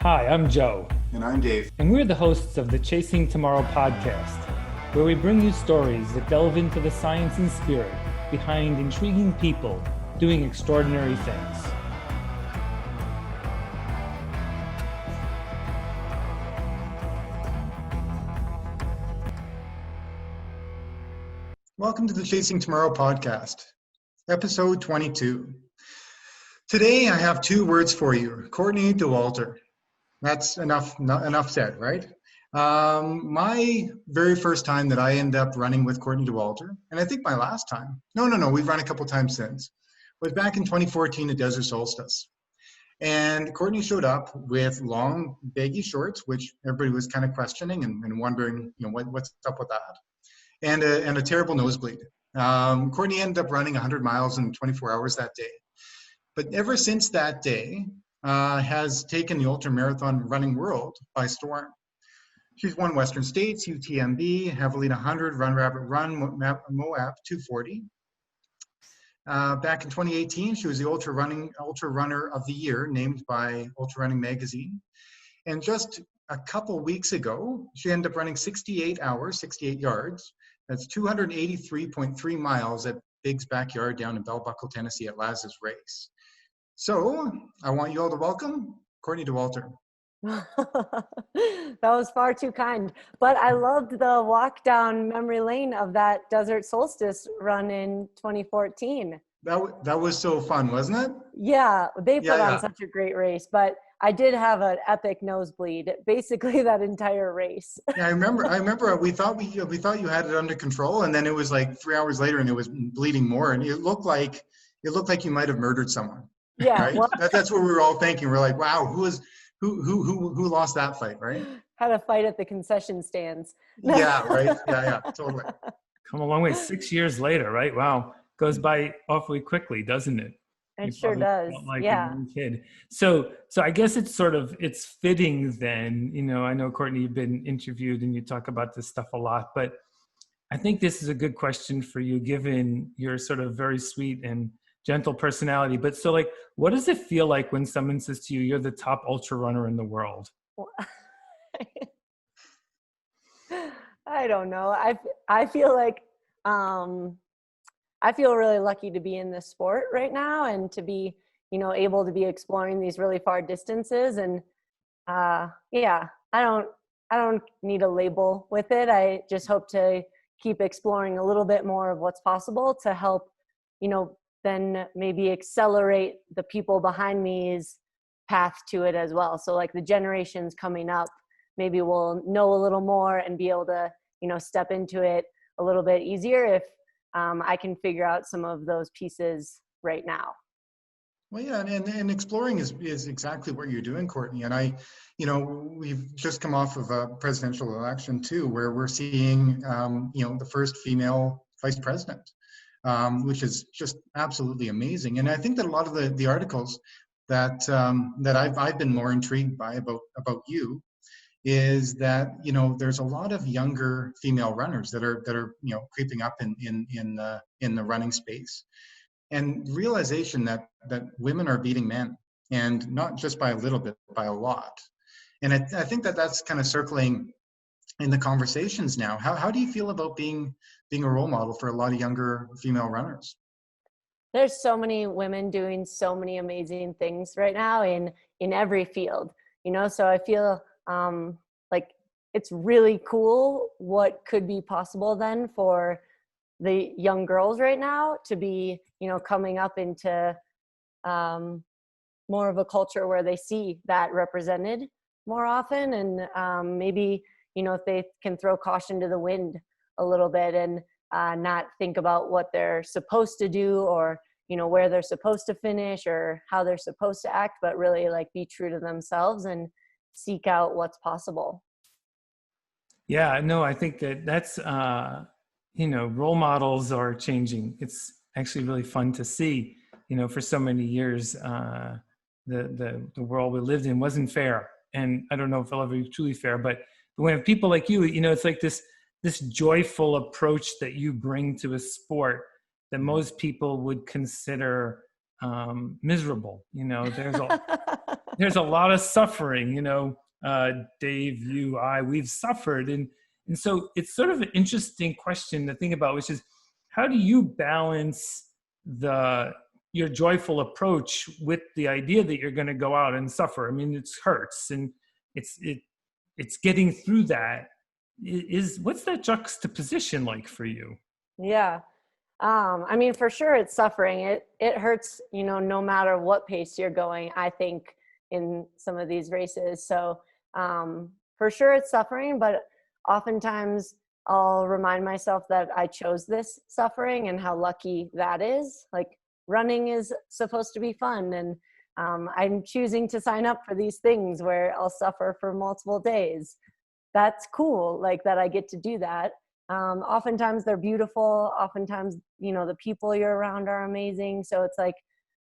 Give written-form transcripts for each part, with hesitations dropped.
Hi, I'm Joe. And I'm Dave. And we're the hosts of the Chasing Tomorrow podcast, where we bring you stories that delve into the science and spirit behind intriguing people doing extraordinary things. Welcome to the Chasing Tomorrow podcast, episode 22. Today I have two words for you, Courtney Dauwalter. That's enough said, right? My very first time that I ended up running with Courtney Dauwalter, and I think my last time, no, we've run a couple times since, was back in 2014 at Desert Solstice. And Courtney showed up with long, baggy shorts, which everybody was kind of questioning and wondering, what's up with that, and a terrible nosebleed. Courtney ended up running 100 miles in 24 hours that day. But ever since that day, has taken the ultramarathon running world by storm. She's won Western States, UTMB, Javelina 100, Run Rabbit Run, Moab 240. Back in 2018, she was the ultra runner of the year, named by Ultra Running magazine. And just a couple weeks ago, she ended up running 68 hours, 68 yards. That's 283.3 miles at Big's backyard down in Bell Buckle, Tennessee at Laz's race. So I want you all to welcome Courtney Dauwalter. That was far too kind. But I loved the walk down memory lane of that Desert Solstice run in 2014. That was so fun, wasn't it? Yeah, they put on such a great race. But I did have an epic nosebleed, basically that entire race. Yeah, I remember. We thought you had it under control, and then it was like 3 hours later, and it was bleeding more, and it looked like you might have murdered someone. Yeah, right? Well, that's what we were all thinking. We're like, wow, who lost that fight, right? Had a fight at the concession stands. Yeah, right. Yeah, totally. Come a long way. 6 years later, right? Wow, goes by awfully quickly, doesn't it? It sure does. Like yeah. A young kid. So I guess it's fitting then. I know Courtney, you've been interviewed and you talk about this stuff a lot, but I think this is a good question for you, given your sort of very sweet and gentle personality. But so what does it feel like when someone says to you, you're the top ultra runner in the world? I don't know. I feel like, I feel really lucky to be in this sport right now and to be, able to be exploring these really far distances. And I don't need a label with it. I just hope to keep exploring a little bit more of what's possible to help, then maybe accelerate the people behind me's path to it as well. So like the generations coming up, maybe will know a little more and be able to, step into it a little bit easier if I can figure out some of those pieces right now. Well, yeah, and exploring is exactly what you're doing, Courtney. And we've just come off of a presidential election too, where we're seeing, the first female vice president. Which is just absolutely amazing. And I think that a lot of the articles that I've been more intrigued by about you is that there's a lot of younger female runners that are creeping up in the running space, and realization that women are beating men, and not just by a little bit, by a lot. And I think that's kind of circling in the conversations now. How do you feel about being a role model for a lot of younger female runners? There's so many women doing so many amazing things right now in every field, so I feel like it's really cool what could be possible then for the young girls right now to be, coming up into more of a culture where they see that represented more often, and maybe if they can throw caution to the wind a little bit and not think about what they're supposed to do or, where they're supposed to finish or how they're supposed to act, but really be true to themselves and seek out what's possible. Yeah, no, I think that's, role models are changing. It's actually really fun to see, for so many years, the world we lived in wasn't fair. And I don't know if it'll ever be truly fair, but when we have people like you, it's like this joyful approach that you bring to a sport that most people would consider miserable. There's there's a lot of suffering, Dave, you, we've suffered. And so it's sort of an interesting question to think about, which is, how do you balance your joyful approach with the idea that you're going to go out and suffer? I mean, it hurts, and it's getting through that. What's that juxtaposition like for you? Yeah. I mean, for sure it's suffering. It hurts, no matter what pace you're going, I think, in some of these races. So, for sure it's suffering, but oftentimes I'll remind myself that I chose this suffering and how lucky that is. Like, running is supposed to be fun, and I'm choosing to sign up for these things where I'll suffer for multiple days. That's cool, like, that I get to do that. Oftentimes they're beautiful. Oftentimes, the people you're around are amazing. So it's like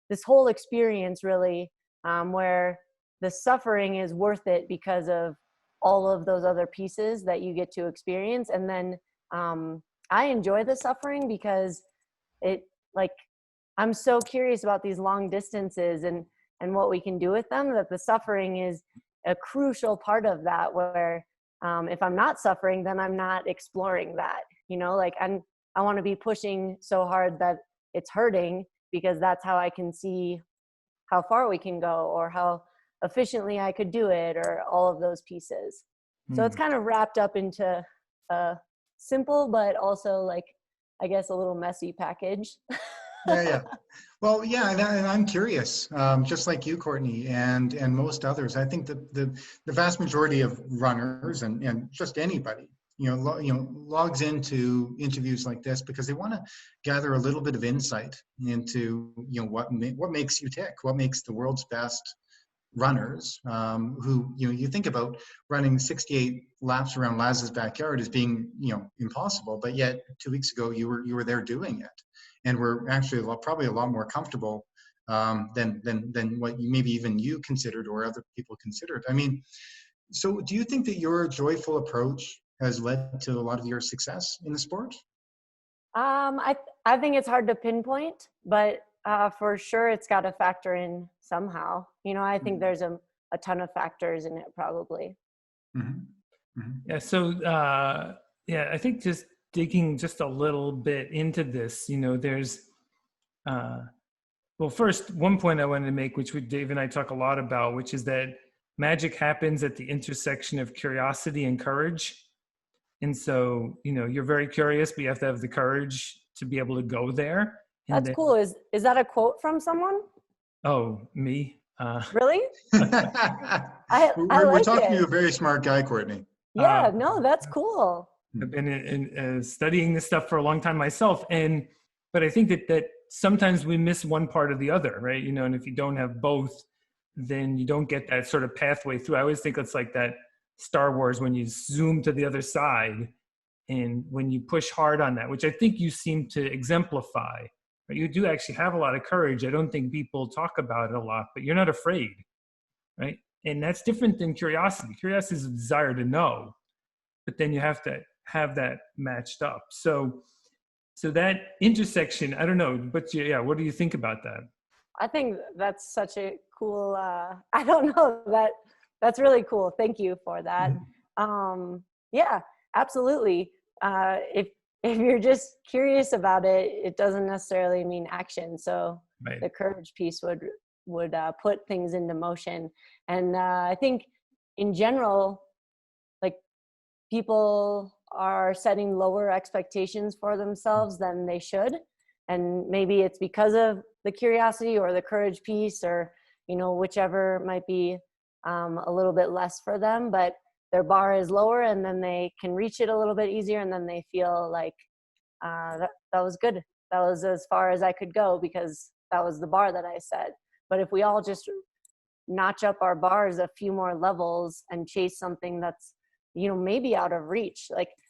this whole experience really, where the suffering is worth it because of all of those other pieces that you get to experience. And then I enjoy the suffering because I'm so curious about these long distances and what we can do with them, that the suffering is a crucial part of that, where if I'm not suffering, then I'm not exploring that, I want to be pushing so hard that it's hurting, because that's how I can see how far we can go or how efficiently I could do it, or all of those pieces. So it's kind of wrapped up into a simple, but also, I guess, a little messy package. Yeah. Well, yeah, and I'm curious, just like you, Courtney, and most others. I think that the vast majority of runners and just anybody, logs into interviews like this because they want to gather a little bit of insight into what makes you tick, what makes the world's best runners, who you think about running 68 laps around Laz's backyard as being impossible, but yet 2 weeks ago you were there doing it, and we're actually probably a lot more comfortable than what maybe even you considered or other people considered. I mean, so do you think that your joyful approach has led to a lot of your success in the sport? I think it's hard to pinpoint, but for sure it's got to factor in somehow. I think there's a ton of factors in it, probably. Mm-hmm. Mm-hmm. Yeah. So, I think just digging just a little bit into this, there's, well, first, one point I wanted to make, which Dave and I talk a lot about, which is that magic happens at the intersection of curiosity and courage. And so, you're very curious, but you have to have the courage to be able to go there. That's cool. Is that a quote from someone? Oh, me? Really? We're like talking it. to a very smart guy, Courtney. Yeah, no, that's cool. I've been studying this stuff for a long time myself. But I think that sometimes we miss one part of the other, right? And if you don't have both, then you don't get that sort of pathway through. I always think it's like that Star Wars, when you zoom to the other side and when you push hard on that, which I think you seem to exemplify. Right? You do actually have a lot of courage. I don't think people talk about it a lot, but you're not afraid, right? And that's different than curiosity. Curiosity is a desire to know, but then you have to have that matched up. So that intersection, I don't know, but what do you think about that? I think that's such a cool, I don't know, that's really cool. Thank you for that. Yeah, absolutely. If you're just curious about it, it doesn't necessarily mean action. So right. The courage piece would put things into motion. And I think in general, people are setting lower expectations for themselves than they should. And maybe it's because of the curiosity or the courage piece, or, whichever might be a little bit less for them, but their bar is lower, and then they can reach it a little bit easier. And then they feel like that was good. That was as far as I could go because that was the bar that I set. But if we all just notch up our bars a few more levels and chase something that's, maybe out of reach,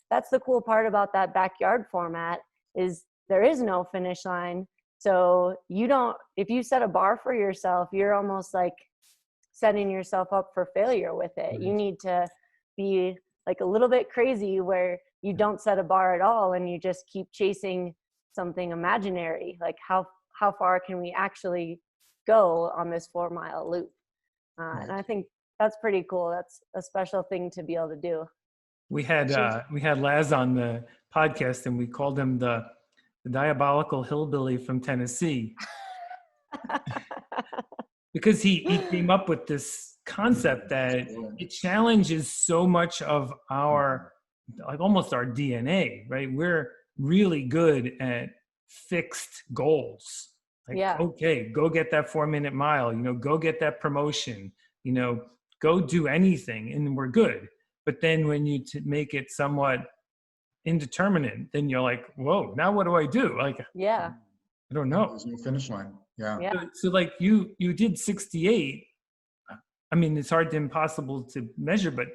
that's the cool part about that backyard format, is there is no finish line. So if you set a bar for yourself, you're almost like setting yourself up for failure with it. Mm-hmm. You need to be a little bit crazy where you don't set a bar at all and you just keep chasing something imaginary. How far can we actually go on this 4-mile loop? And I think that's pretty cool. That's a special thing to be able to do. We had Laz on the podcast, and we called him the diabolical hillbilly from Tennessee because he came up with this concept that it challenges so much of our, like, almost our DNA, right? We're really good at fixed goals. Like, okay, go get that 4-minute mile, go get that promotion, go do anything, and we're good. But then when you make it somewhat indeterminate, then you're like, whoa, now what do I do? Like, I don't know. There's no finish line. Yeah. So like you did 68. I mean, it's hard to impossible to measure, but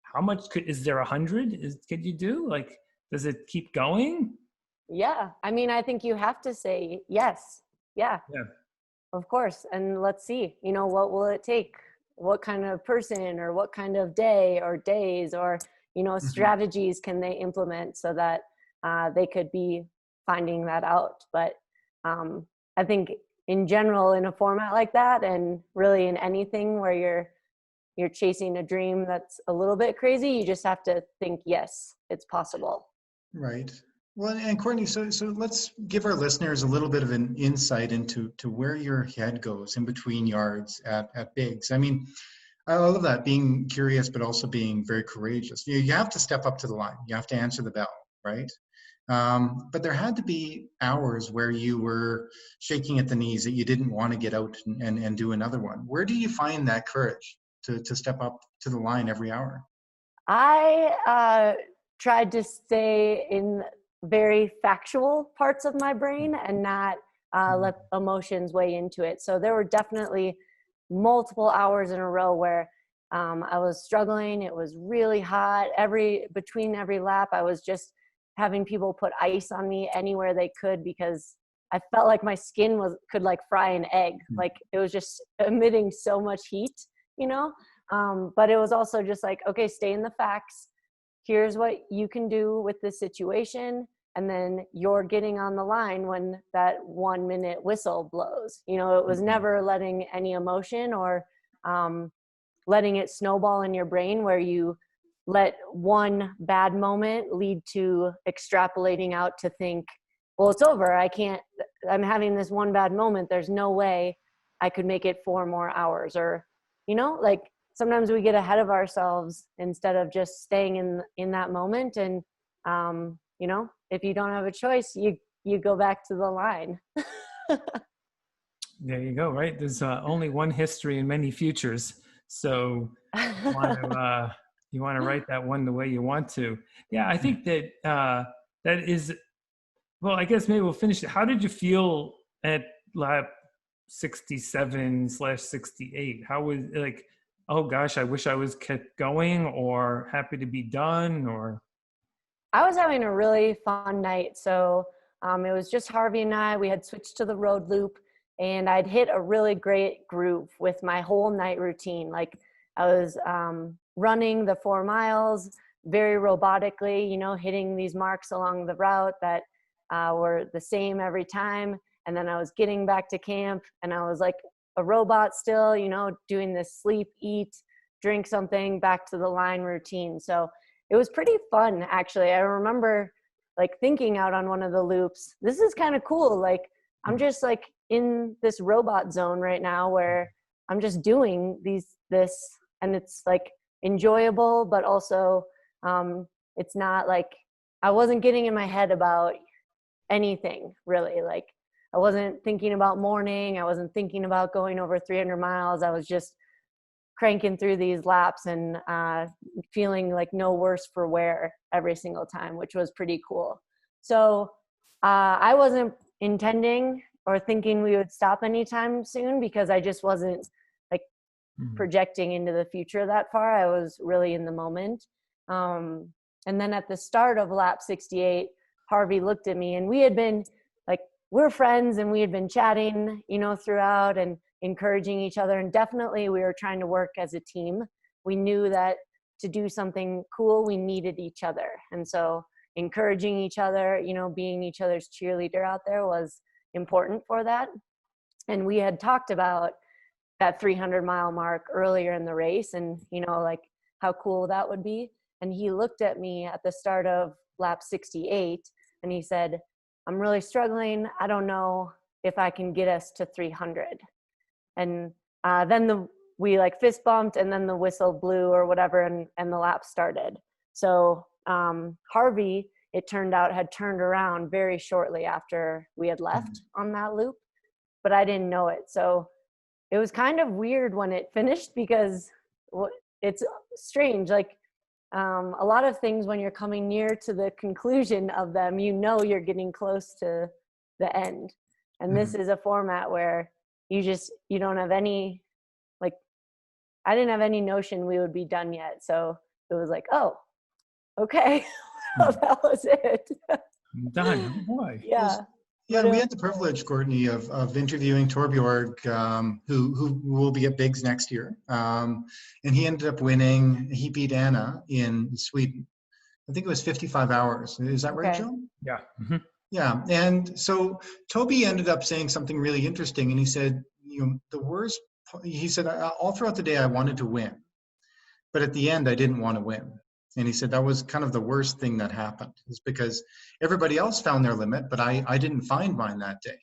how much is there 100? Could you do? Like, does it keep going? Yeah. I mean, I think you have to say yes. Yeah. Of course. And let's see, what will it take? What kind of person or what kind of day or days or, strategies can they implement so that they could be finding that out. But I think in general, in a format like that, and really in anything where you're chasing a dream that's a little bit crazy, you just have to think, yes, it's possible. Right. Well, and Courtney, so let's give our listeners a little bit of an insight into where your head goes in between yards at bigs. I mean, I love that, being curious, but also being very courageous. You have to step up to the line. You have to answer the bell, right? But there had to be hours where you were shaking at the knees that you didn't want to get out and do another one. Where do you find that courage to step up to the line every hour? I tried to stay in very factual parts of my brain and not let emotions weigh into it. So there were definitely multiple hours in a row where I was struggling. It was really hot. Between every lap, I was just having people put ice on me anywhere they could because I felt like my skin could like fry an egg. Like, it was just emitting so much heat, but it was also just like, okay, stay in the facts. Here's what you can do with this situation. And then you're getting on the line when that 1 minute whistle blows. It was never letting any emotion or letting it snowball in your brain where you let one bad moment lead to extrapolating out to think, well, it's over. I'm having this one bad moment. There's no way I could make it 4 more hours. Or, like, sometimes we get ahead of ourselves instead of just staying in that moment. And, if you don't have a choice, you go back to the line. There you go. Right. There's only one history and many futures. So you want to write that one the way you want to. Yeah, I think that that is, well, I guess maybe we'll finish it. How did you feel at lap 67/68? How was, like, oh gosh, I wish I was kept going, or happy to be done, or? I was having a really fun night. So it was just Harvey and I. We had switched to the road loop, and I'd hit a really great groove with my whole night routine. Like, I was running the 4 miles very robotically, hitting these marks along the route that were the same every time. And then I was getting back to camp, and I was like a robot still, doing this sleep, eat, drink something, back to the line routine. So it was pretty fun, actually. I remember like thinking out on one of the loops, this is kind of cool. Like, I'm just like in this robot zone right now where I'm just doing this, and it's like enjoyable, but also it's not like I wasn't getting in my head about anything really. Like, I wasn't thinking about morning. I wasn't thinking about going over 300 miles. I was just cranking through these laps and feeling like no worse for wear every single time, which was pretty cool. So I wasn't intending or thinking we would stop anytime soon because I just wasn't like projecting into the future that far. I was really in the moment. And then at the start of lap 68, Harvey looked at me, and we had been like, we're friends, and we had been chatting, throughout and encouraging each other. And definitely we were trying to work as a team. We knew that to do something cool, we needed each other. And so encouraging each other, being each other's cheerleader out there was important for that. And we had talked about that 300-mile mark earlier in the race, and like how cool that would be. And he looked at me at the start of lap 68 and he said, I'm really struggling. I don't know if I can get us to 300. And then we like fist bumped, and then the whistle blew or whatever, and the lap started. So Harvey, it turned out, had turned around very shortly after we had left on that loop, but I didn't know it. So it was kind of weird when it finished, because it's strange. Like a lot of things, when you're coming near to the conclusion of them, you're getting close to the end. And this is a format where you don't have any, like, I didn't have any notion we would be done yet. So it was like, oh, okay. That was it. I'm done. Oh, boy. Yeah. Yeah, we had the privilege, Courtney, of interviewing Torbjorg, who will be at Bigs next year. And he ended up winning. He beat Anna in Sweden. I think it was 55 hours. Is that right, Joe? Yeah. Yeah. And so Toby ended up saying something really interesting. And he said, he said, all throughout the day, I wanted to win. But at the end, I didn't want to win. And he said that was kind of the worst thing that happened, is because everybody else found their limit, but I didn't find mine that day.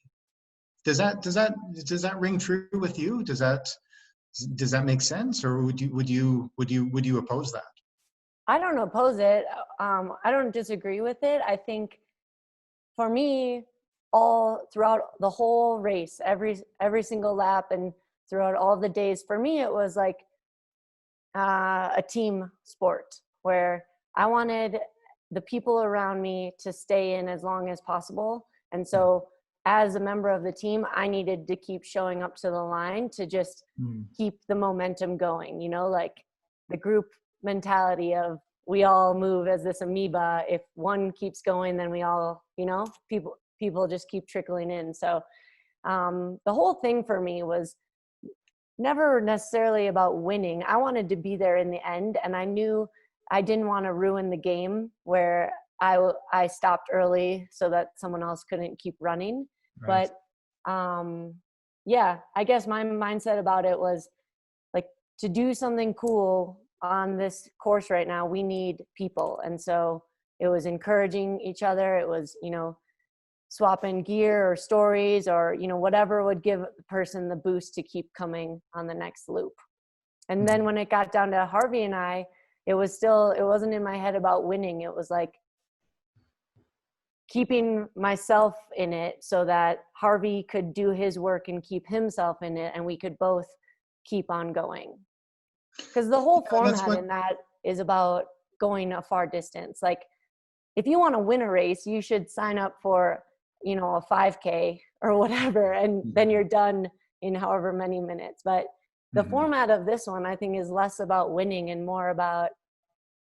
Does that ring true with you? Does that make sense, or would you oppose that? I don't oppose it. I don't disagree with it. I think for me, all throughout the whole race, every single lap, and throughout all the days, for me it was like a team sport, where I wanted the people around me to stay in as long as possible. And so as a member of the team, I needed to keep showing up to the line to just keep the momentum going, like the group mentality of we all move as this amoeba. If one keeps going, then we all, people just keep trickling in. So the whole thing for me was never necessarily about winning. I wanted to be there in the end, and I knew I didn't want to ruin the game where I stopped early so that someone else couldn't keep running. Right. But yeah, I guess my mindset about it was like, to do something cool on this course right now, we need people. And so it was encouraging each other. It was, swapping gear or stories or, whatever would give the person the boost to keep coming on the next loop. And then when it got down to Harvey and I, it wasn't in my head about winning. It was like keeping myself in it so that Harvey could do his work and keep himself in it, and we could both keep on going. Because the whole format in that is about going a far distance. Like, if you want to win a race, you should sign up for, a 5K or whatever, and then you're done in however many minutes. But the format of this one, I think, is less about winning and more about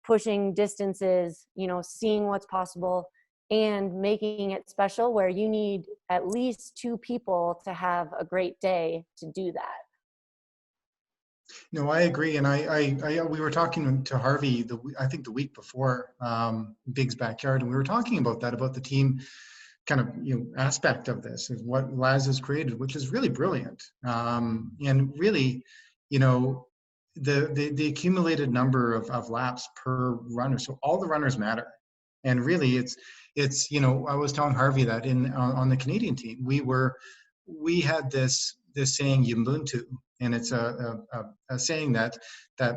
pushing distances, seeing what's possible and making it special, where you need at least 2 people to have a great day to do that. No, I agree. And we were talking to Harvey, I think the week before Big's Backyard, and we were talking about that, about the team kind of aspect of this, is what Laz has created, which is really brilliant. And really, the accumulated number of laps per runner. So all the runners matter. And really it's I was telling Harvey that on the Canadian team, we had this saying Ubuntu, and it's a saying that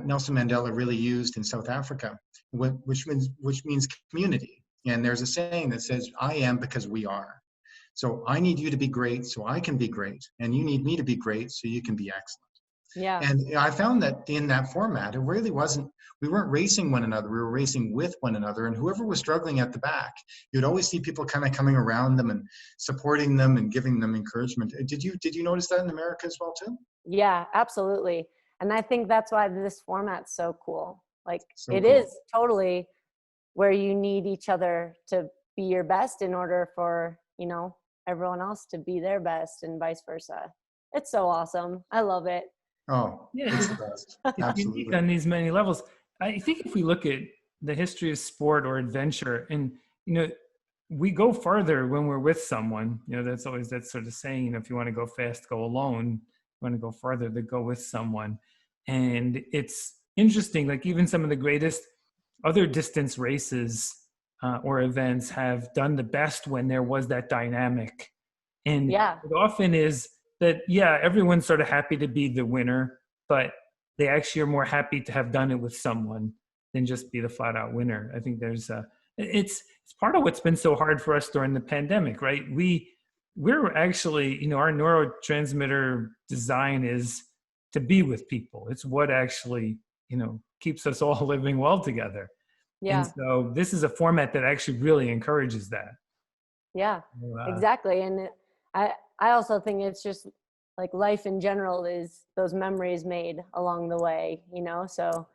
Nelson Mandela really used in South Africa, which means community. And there's a saying that says, I am because we are. So I need you to be great so I can be great, and you need me to be great so you can be excellent. Yeah. And I found that in that format, it really wasn't, we weren't racing one another, we were racing with one another. And whoever was struggling at the back, you'd always see people kind of coming around them and supporting them and giving them encouragement. Did you notice that in America as well too? Yeah, absolutely. And I think that's why this format's so cool. Like, So it cool. is totally where you need each other to be your best in order for, everyone else to be their best, and vice versa. It's so awesome. I love it. Oh, Yeah, it's the best. it's Absolutely. unique on these many levels. I think if we look at the history of sport or adventure, and we go farther when we're with someone. That's always that sort of saying, if you want to go fast, go alone. want to go further, to go with someone. And it's interesting, like even some of the greatest other distance races or events have done the best when there was that dynamic. And Yeah. it often is that, yeah, everyone's sort of happy to be the winner, but they actually are more happy to have done it with someone than just be the flat out winner. I think there's it's part of what's been so hard for us during the pandemic, right? We're actually, you know, our neurotransmitter design is to be with people. It's what actually, you know, keeps us all living well together. Yeah. And so this is a format that actually really encourages that. Yeah, exactly. And I also think it's just like life in general is those memories made along the way, you know? So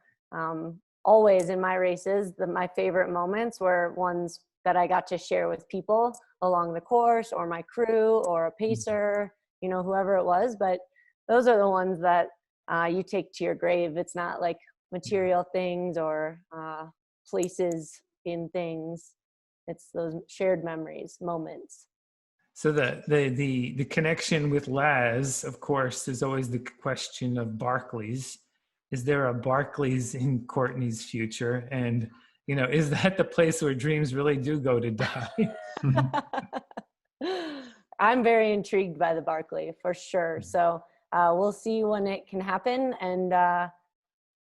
always in my races, my favorite moments were ones that I got to share with people along the course, or my crew, or a pacer, you know, whoever it was. But those are the ones that you take to your grave. It's not like material things or places in things. It's those shared memories, moments. So the connection with Laz, of course, is always the question of Barkleys. Is there a Barkleys in Courtney's future? And, you know, is that the place where dreams really do go to die? I'm very intrigued by the Barkley for sure. So we'll see when it can happen, and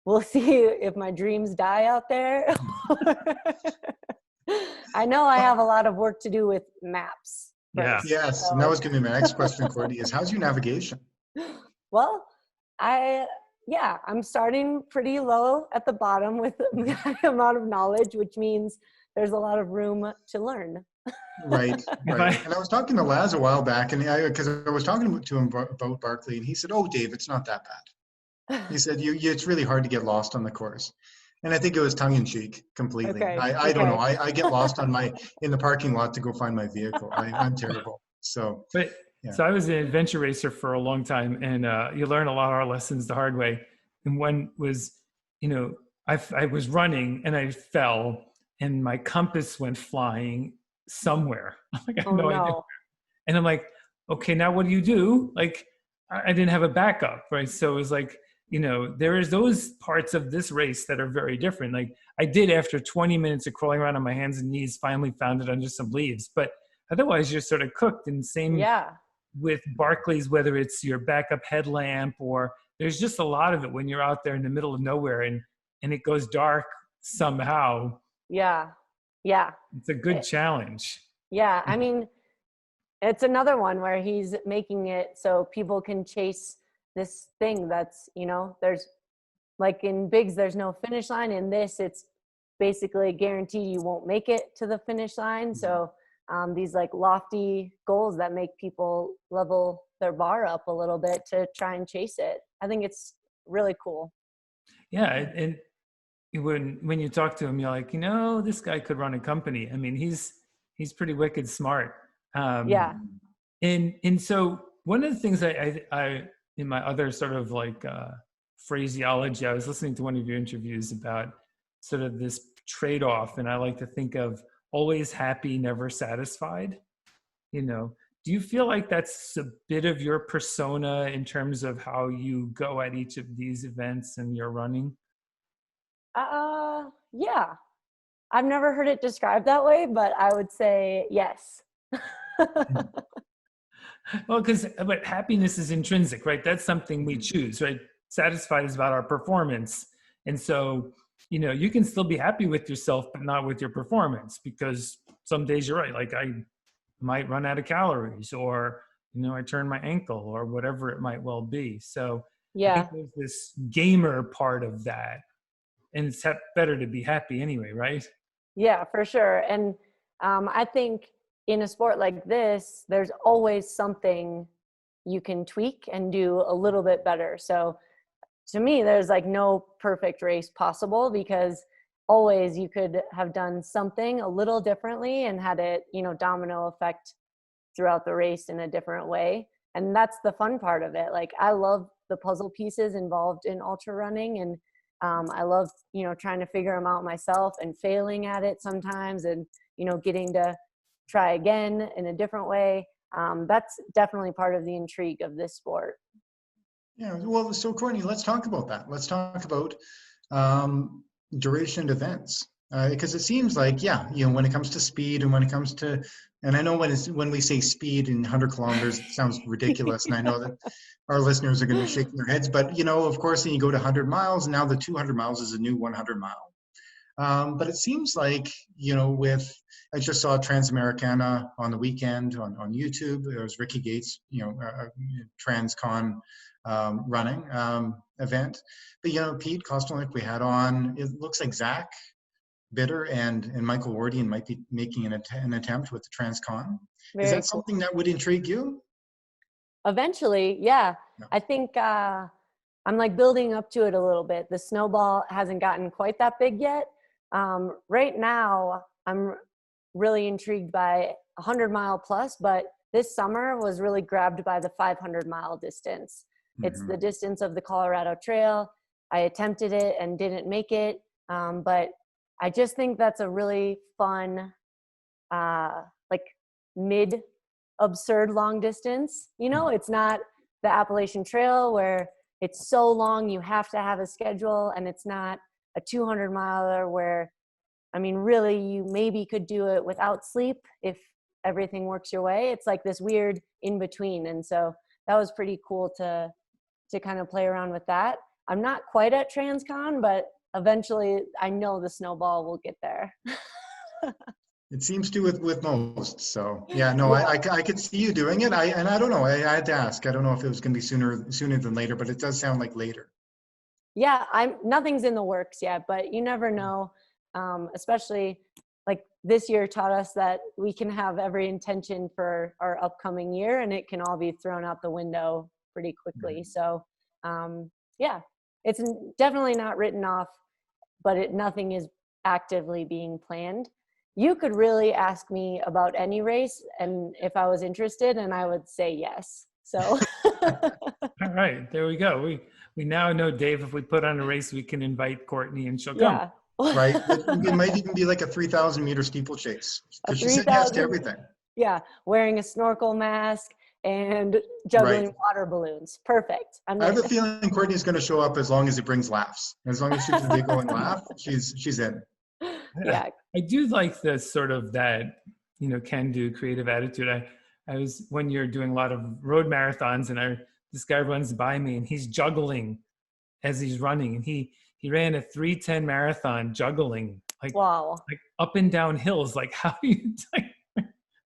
we'll see if my dreams die out there. I know I have a lot of work to do with maps. Yeah. Yes, So. and that was going to be my next question, Courtney, is how's your navigation? Well, I'm starting pretty low at the bottom with the amount of knowledge, which means there's a lot of room to learn. Right. And I was talking to Laz a while back, and because I was talking to him about Barkley, and he said, "Oh, Dave, it's not that bad." He said, "It's really hard to get lost on the course." And I think it was tongue in cheek completely. Okay. I don't know. I get lost in the parking lot to go find my vehicle. I'm terrible. So, but yeah. So I was an adventure racer for a long time, and you learn a lot of our lessons the hard way. And one was, you know, I was running and I fell, and my compass went flying somewhere. Like, I have no idea. And I'm like, okay, now what do you do? Like, I didn't have a backup, right? So it was like, you know, there is those parts of this race that are very different. Like I did, after 20 minutes of crawling around on my hands and knees, finally found it under some leaves. But otherwise you're sort of cooked. And same with Barkleys, whether it's your backup headlamp, or there's just a lot of it when you're out there in the middle of nowhere and it goes dark somehow. Yeah. It's a good challenge. Yeah. I mean, it's another one where he's making it so people can chase this thing that's, you know, there's like in bigs, there's no finish line. In this, it's basically guaranteed you won't make it to the finish line. So these like lofty goals that make people level their bar up a little bit to try and chase it. I think it's really cool. Yeah. And when you talk to him, you're like, you know, this guy could run a company. I mean, he's pretty wicked smart. And so one of the things I in my other sort of like phraseology, I was listening to one of your interviews about sort of this trade-off, and I like to think of always happy, never satisfied. You know, do you feel like that's a bit of your persona in terms of how you go at each of these events and your running? Yeah. I've never heard it described that way, but I would say yes. Well, but happiness is intrinsic, right? That's something we choose, right? Satisfied is about our performance. And so, you know, you can still be happy with yourself, but not with your performance, because some days you're right. Like I might run out of calories, or, you know, I turn my ankle, or whatever it might well be. So I think there's this gamer part of that, and it's better to be happy anyway, right? Yeah, for sure. And I think in a sport like this, there's always something you can tweak and do a little bit better. So to me, there's like no perfect race possible, because always you could have done something a little differently and had it, you know, domino effect throughout the race in a different way. And that's the fun part of it. Like I love the puzzle pieces involved in ultra running, and I love, you know, trying to figure them out myself and failing at it sometimes, and, you know, getting to try again in a different way. That's definitely part of the intrigue of this sport. Yeah, well, so Courtney, let's talk about that. Let's talk about duration events. Because it seems like, yeah, when it comes to speed and when it comes to, and I know when we say speed in 100 kilometers, it sounds ridiculous. And I know that our listeners are going to be shaking their heads, but of course, then you go to 100 miles, and now the 200 miles is a new 100 mile. But it seems like, I just saw TransCanada on the weekend on YouTube. There was Ricky Gates, TransCon running event. But, Pete Kostelnik we had on, it looks like Zach Bitter and Michael Wardian might be making an attempt with the TransCon. Is that something that would intrigue you? Eventually, yeah. I think I'm like building up to it a little bit. The snowball hasn't gotten quite that big yet. Right now, I'm really intrigued by 100-mile plus, but this summer was really grabbed by the 500-mile distance. It's the distance of the Colorado Trail. I attempted it and didn't make it, but I just think that's a really fun, like mid-absurd long distance. It's not the Appalachian Trail where it's so long you have to have a schedule, and it's not a 200-miler where, really you maybe could do it without sleep if everything works your way. It's like this weird in between. And so that was pretty cool to kind of play around with that. I'm not quite at TransCon, but eventually I know the snowball will get there. It seems to with most. So yeah, no, yeah. I could see you doing it. I don't know. I had to ask. I don't know if it was going to be sooner than later, but it does sound like later. Yeah, nothing's in the works yet, but you never know. Especially like this year taught us that we can have every intention for our upcoming year, and it can all be thrown out the window pretty quickly. So yeah, it's definitely not written off, but nothing is actively being planned. You could really ask me about any race, and if I was interested, and I would say yes. So all right, there we go. We now know, Dave, if we put on a race, we can invite Courtney and she'll come. Right. It might even be like a 3,000 meter steeplechase, because she said yes to everything. Yeah, wearing a snorkel mask and juggling water balloons. Perfect. I have a feeling Courtney's going to show up as long as it brings laughs. As long as she can giggle and laugh, she's in. Yeah, I do like the sort of that can-do creative attitude. I was one year doing a lot of road marathons, and this guy runs by me and he's juggling as he's running, and he ran a 3:10 marathon juggling, like, wow, like up and down hills. Like, how do you?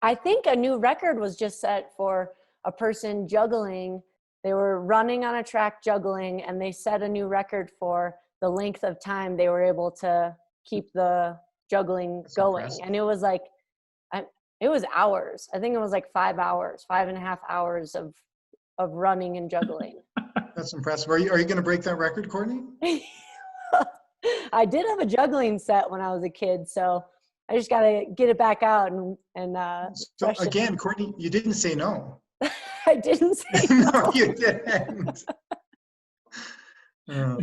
I think a new record was just set for a person juggling. They were running on a track juggling, and they set a new record for the length of time they were able to keep the juggling going. Impressive. And it was like, it was hours. I think it was like 5 hours, 5.5 hours of running and juggling. That's impressive. Are you going to break that record, Courtney? I did have a juggling set when I was a kid, so I just got to get it back out and so again, Courtney, you didn't say no. I didn't say no. No, you didn't. No,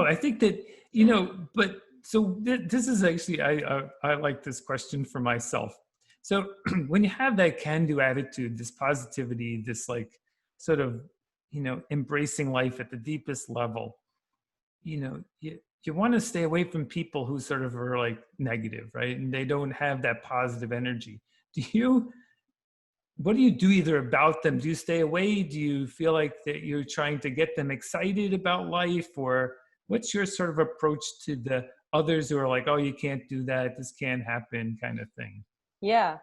I think that, but so this is actually, I like this question for myself. So when you have that can-do attitude, this positivity, this like sort of, embracing life at the deepest level, you want to stay away from people who sort of are like negative, right? And they don't have that positive energy. What do you do either about them? Do you stay away? Do you feel like that you're trying to get them excited about life? Or what's your sort of approach to the others who are like, oh, you can't do that, this can't happen kind of thing? Yeah.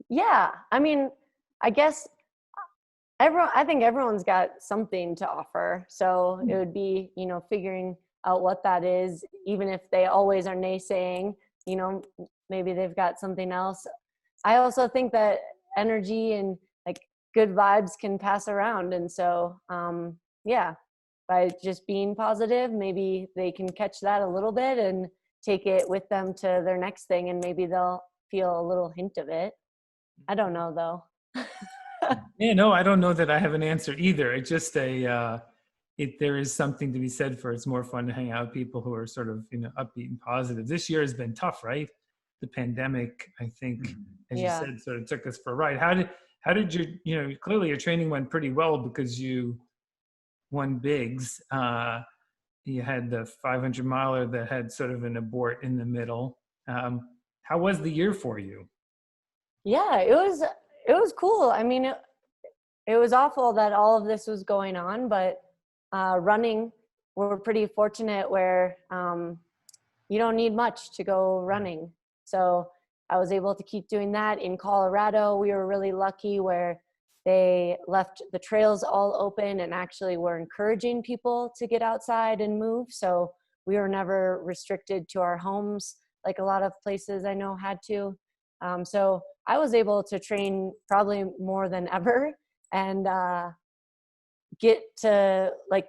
Yeah. I guess I think everyone's got something to offer. So it would be, figuring out what that is, even if they always are naysaying, maybe they've got something else. I also think that energy and like good vibes can pass around. And so, yeah, by just being positive, maybe they can catch that a little bit and take it with them to their next thing. And maybe they'll feel a little hint of it. I don't know though. Yeah, no, I don't know that I have an answer either. It's just there is something to be said for it's more fun to hang out with people who are sort of, upbeat and positive. This year has been tough, right? The pandemic, I think, as you said, sort of took us for a ride. how did clearly your training went pretty well because you won bigs. You had the 500 miler that had sort of an abort in the middle. How was the year for you? Yeah, it was cool. I mean, it was awful that all of this was going on, but running, we're pretty fortunate where you don't need much to go running. So I was able to keep doing that. In Colorado, we were really lucky where they left the trails all open and actually were encouraging people to get outside and move. So we were never restricted to our homes like a lot of places I know had to. So I was able to train probably more than ever and get to like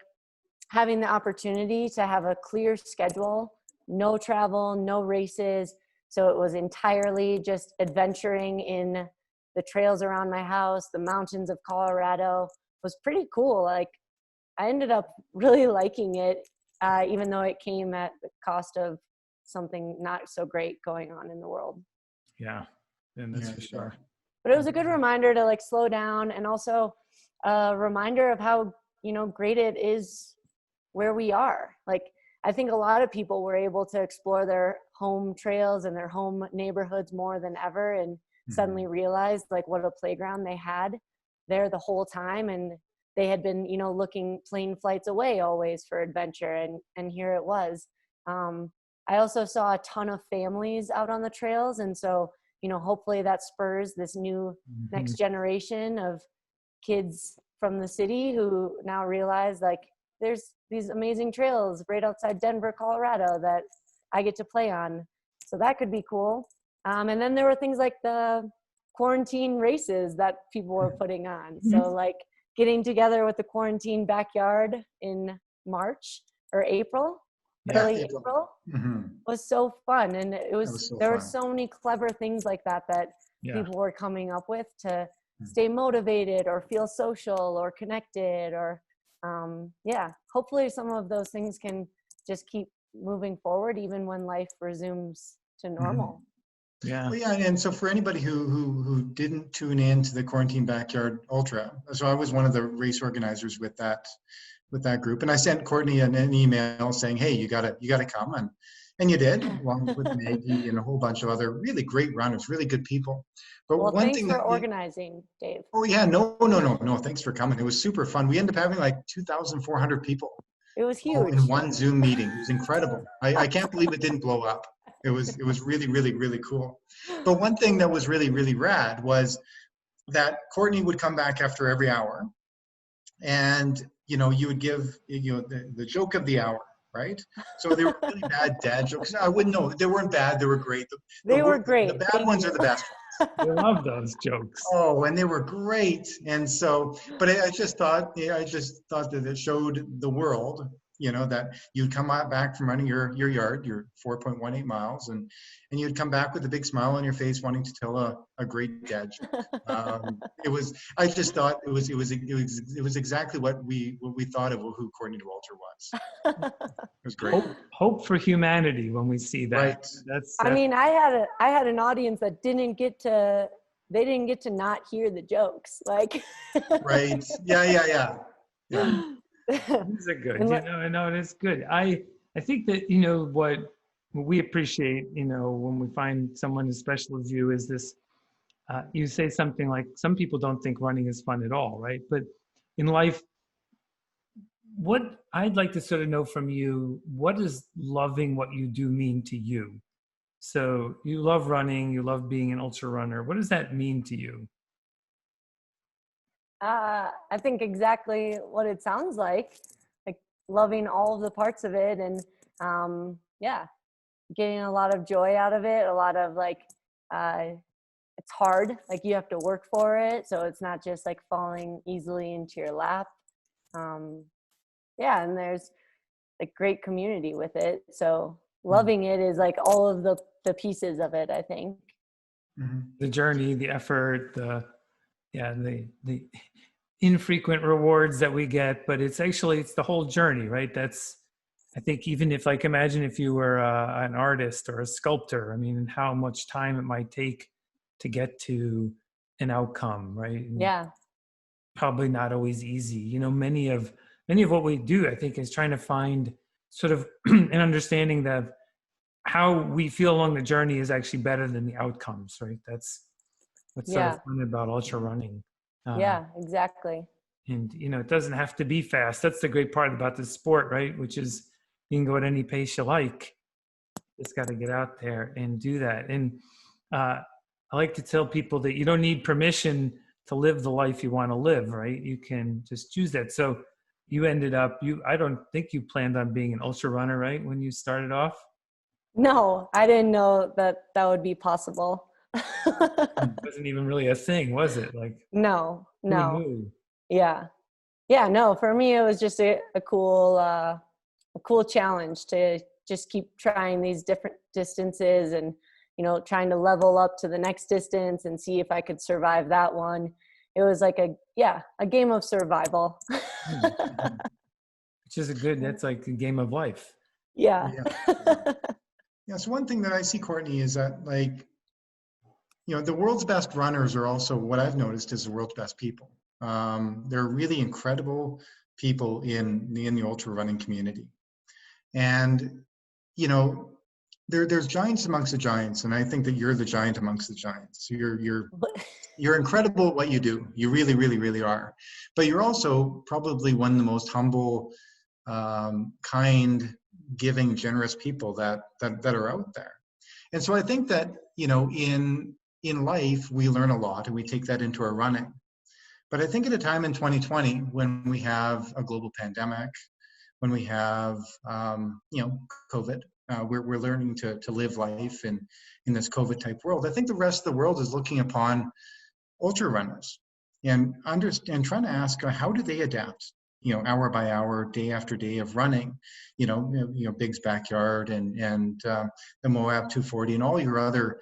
having the opportunity to have a clear schedule, no travel, no races. So it was entirely just adventuring in the trails around my house. The mountains of Colorado was pretty cool. Like I ended up really liking it, even though it came at the cost of something not so great going on in the world. Yeah, and that's for sure. But it was a good reminder to like slow down, and also a reminder of how, great it is where we are. Like, I think a lot of people were able to explore their home trails and their home neighborhoods more than ever, and suddenly realized like what a playground they had there the whole time. And they had been, looking plane flights away always for adventure. And here it was. I also saw a ton of families out on the trails. And so, hopefully that spurs this new next generation of kids from the city who now realize like there's these amazing trails right outside Denver, Colorado that I get to play on. So that could be cool. And then there were things like the quarantine races that people were putting on. So like getting together with the quarantine backyard in March or April, early April was so fun. And there were so many clever things like that people were coming up with to stay motivated or feel social or connected or hopefully some of those things can just keep moving forward even when life resumes to normal. Well, and so for anybody who didn't tune in to the Quarantine Backyard Ultra, so I was one of the race organizers with that group, and I sent Courtney an email saying, "Hey, you gotta come," and you did, along with Maggie and a whole bunch of other really great runners, really good people. But thanks for organizing, Dave. Oh yeah, no, thanks for coming. It was super fun. We ended up having like 2,400 people. It was huge. In one Zoom meeting. It was incredible. I can't believe it didn't blow up. It was really, really, really cool. But one thing that was really, really rad was that Courtney would come back after every hour, and you would give the joke of the hour, right? So they were really bad dad jokes. I wouldn't know. They weren't bad. They were great. They were great. The bad ones are the best ones. I love those jokes. Oh, and they were great. And so, but I just thought that it showed the world, that you'd come back from running your yard, your 4.18 miles, and you'd come back with a big smile on your face, wanting to tell a great dad joke. I just thought it was exactly what we thought of who Courtney Dauwalter was. It was great. Hope for humanity when we see that. Right. That's I mean, I had an audience that didn't get to not hear the jokes. Like. Right. Yeah. These are good. It is good. I think that what we appreciate, when we find someone as special as you, is this. You say something like, some people don't think running is fun at all, right? But in life, what I'd like to sort of know from you, what does loving what you do mean to you? So you love running, you love being an ultra runner. What does that mean to you? I think exactly what it sounds like loving all of the parts of it, and getting a lot of joy out of it. A lot of it's hard, like you have to work for it, so it's not just like falling easily into your lap. And there's a great community with it, so loving it is like all of the pieces of it, I think. The journey, the effort, the infrequent rewards that we get, but it's the whole journey, right? I think even if imagine if you were an artist or a sculptor, I mean, how much time it might take to get to an outcome, right? And Yeah. probably not always easy. Many of what we do, I think, is trying to find sort of an understanding that how we feel along the journey is actually better than the outcomes, right? That's what's sort of Yeah. fun about ultra running. Yeah, exactly. And it doesn't have to be fast. That's the great part about the sport, right? Which is you can go at any pace you like. Just got to get out there and do that. And I like to tell people that you don't need permission to live the life you want to live, right? You can just choose that. So you ended up, I don't think you planned on being an ultra runner, right? When you started off? No, I didn't know that would be possible. It wasn't even really a thing, was it? Like, No. who knew? Yeah. Yeah, no, for me, it was just a cool challenge to just keep trying these different distances and, trying to level up to the next distance and see if I could survive that one. It was like a game of survival. Which is that's like a game of life. Yeah. Yeah. So one thing that I see, Courtney, is that the world's best runners are also what I've noticed is the world's best people. They're really incredible people in the ultra running community. And, there's giants amongst the giants. And I think that you're the giant amongst the giants. You're incredible at what you do. You really, really, really are. But you're also probably one of the most humble, kind, giving, generous people that are out there. And so I think that, in life, we learn a lot and we take that into our running. But I think at a time in 2020, when we have a global pandemic, when we have, COVID, we're learning to live life in this COVID type world. I think the rest of the world is looking upon ultra runners and trying to ask how do they adapt, hour by hour, day after day of running, Big's Backyard and the Moab 240 and all your other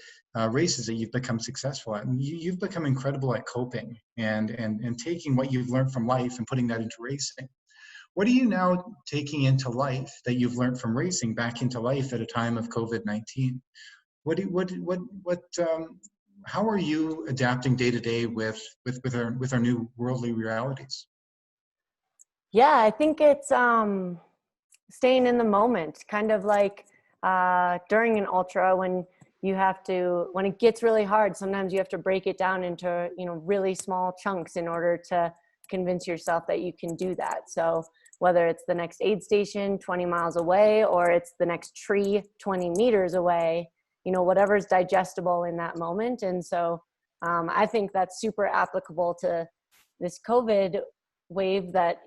races that you've become successful at. And you've become incredible at coping and taking what you've learned from life and putting that into racing. What are you now taking into life that you've learned from racing back into life at a time of COVID-19? How are you adapting day to day with our new worldly realities? Yeah, I think it's staying in the moment, kind of like during an ultra when it gets really hard, sometimes you have to break it down into, really small chunks in order to convince yourself that you can do that. So whether it's the next aid station 20 miles away or it's the next tree 20 meters away, whatever's digestible in that moment. And so I think that's super applicable to this COVID wave that,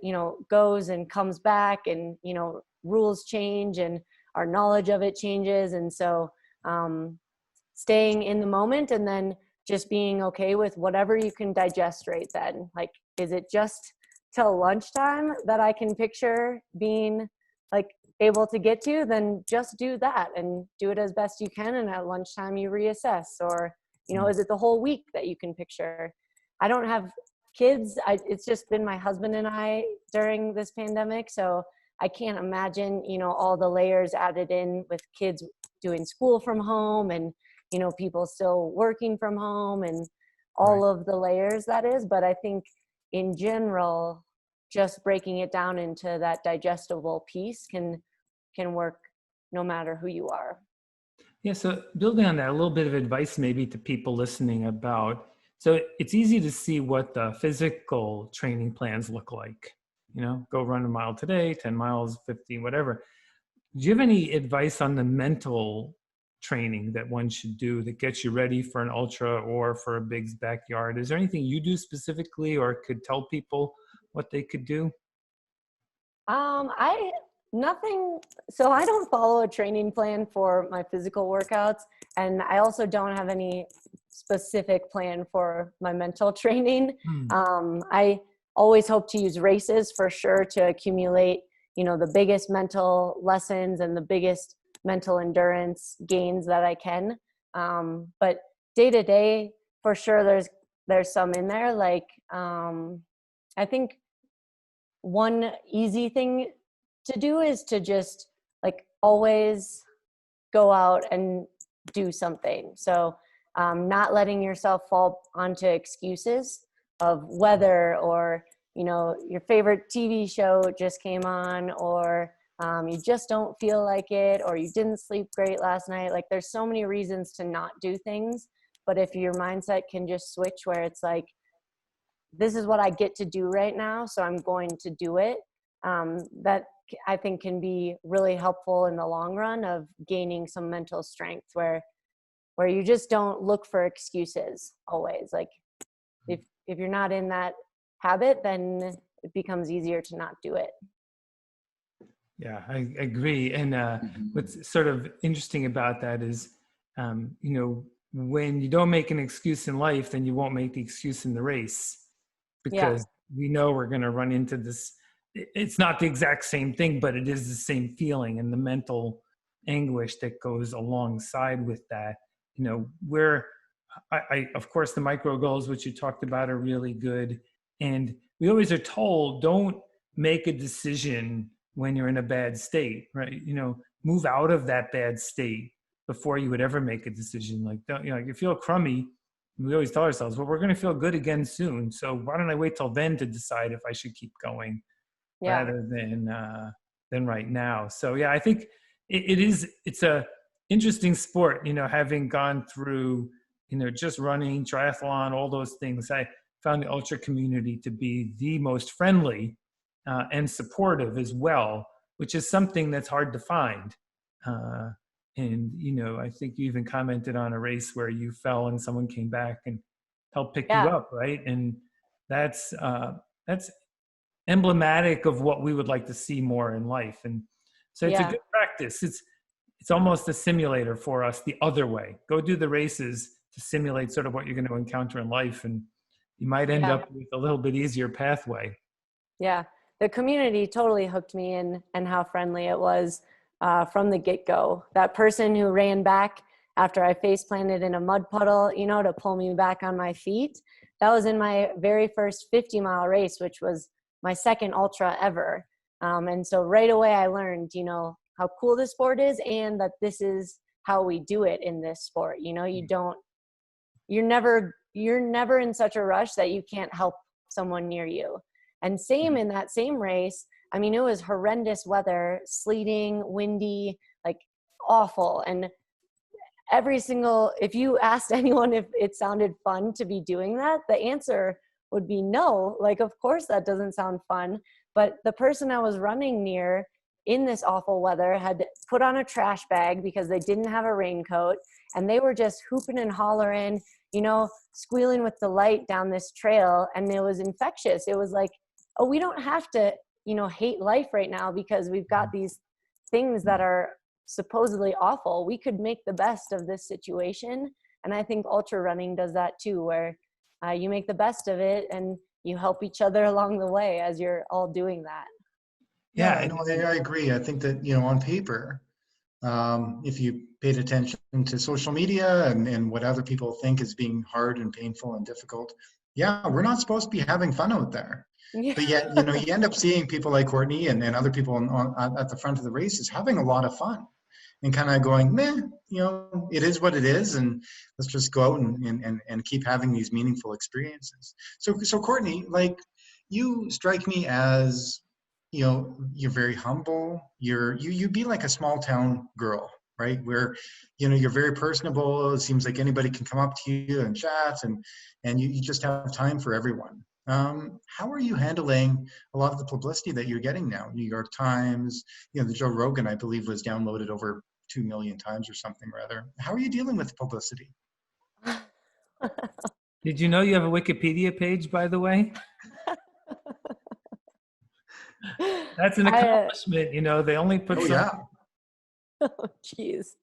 goes and comes back and, rules change and our knowledge of it changes. And so staying in the moment and then just being okay with whatever you can digest right then. Like, is it just till lunchtime that I can picture being able to get to? Then just do that and do it as best you can. And at lunchtime you reassess, or, is it the whole week that you can picture? I don't have kids. It's just been my husband and I during this pandemic. So I can't imagine, all the layers added in with kids doing school from home and, people still working from home and all of the layers that is. But I think in general, just breaking it down into that digestible piece can work no matter who you are. Yeah, so building on that, a little bit of advice maybe to people listening about, so it's easy to see what the physical training plans look like. Go run a mile today, 10 miles, 15, whatever. Do you have any advice on the mental training that one should do that gets you ready for an ultra or for a Big's Backyard? Is there anything you do specifically or could tell people what they could do? Nothing. So I don't follow a training plan for my physical workouts, and I also don't have any specific plan for my mental training. I always hope to use races for sure to accumulate, the biggest mental lessons and the biggest mental endurance gains that I can. But day to day, for sure, there's some in there. Like, I think one easy thing to do is to just always go out and do something. So not letting yourself fall onto excuses of weather, or, you know, your favorite TV show just came on, or you just don't feel like it, or you didn't sleep great last night. Like, there's so many reasons to not do things. But if your mindset can just switch where it's like, this is what I get to do right now, so I'm going to do it, that I think can be really helpful in the long run of gaining some mental strength, where you just don't look for excuses always. Like, if you're not in that habit, then it becomes easier to not do it. Yeah, I agree. And what's sort of interesting about that is, you know, when you don't make an excuse in life, then you won't make the excuse in the race, because we know we're going to run into this. It's not the exact same thing, but it is the same feeling and the mental anguish that goes alongside with that. You know, where I of course, the micro goals, which you talked about, are really good. And we always are told, don't make a decision when you're in a bad state, right? You know, move out of that bad state before you would ever make a decision. Like, don't, you know, like, you feel crummy, we always tell ourselves, well, we're going to feel good again soon. So why don't I wait till then to decide if I should keep going, rather than right now. So yeah, I think it's a interesting sport, you know, having gone through, you know, just running, triathlon, all those things. I found the ultra community to be the most friendly and supportive as well, which is something that's hard to find. And, you know, I think you even commented on a race where you fell and someone came back and helped pick you up, right? And that's emblematic of what we would like to see more in life. And so it's a good practice. It's almost a simulator for us the other way. Go do the races to simulate sort of what you're going to encounter in life, and you might end up with a little bit easier pathway. Yeah, the community totally hooked me in, and how friendly it was from the get-go. That person who ran back after I face planted in a mud puddle, you know, to pull me back on my feet, that was in my very first 50-mile race, which was my second ultra ever. And so right away I learned, you know, how cool this sport is, and that this is how we do it in this sport. You know, you're never in such a rush that you can't help someone near you. And same in that same race, I mean, it was horrendous weather, sleeting, windy, like awful. And if you asked anyone if it sounded fun to be doing that, the answer would be no. Like, of course that doesn't sound fun. But the person I was running near in this awful weather had put on a trash bag because they didn't have a raincoat, and they were just hooping and hollering, you know, squealing with delight down this trail. And it was infectious. It was like, oh, we don't have to, you know, hate life right now because we've got these things that are supposedly awful. We could make the best of this situation. And I think ultra running does that too, where you make the best of it and you help each other along the way as you're all doing that. Yeah, no, I agree. I think that, you know, on paper, if you paid attention to social media and what other people think is being hard and painful and difficult, yeah, we're not supposed to be having fun out there. Yeah. But yet, you know, you end up seeing people like Courtney and other people at the front of the races having a lot of fun and kind of going, meh, you know, it is what it is, and let's just go out and keep having these meaningful experiences. So Courtney, like, you strike me as, you know, you're very humble. You be like a small town girl, right? Where, you know, you're very personable. It seems like anybody can come up to you and chat, and you just have time for everyone. How are you handling a lot of the publicity that you're getting now? New York Times, you know, the Joe Rogan, I believe, was downloaded over 2 million times or something rather. How are you dealing with the publicity? Did you know you have a Wikipedia page, by the way? That's an accomplishment, you know. They only put Oh, geez.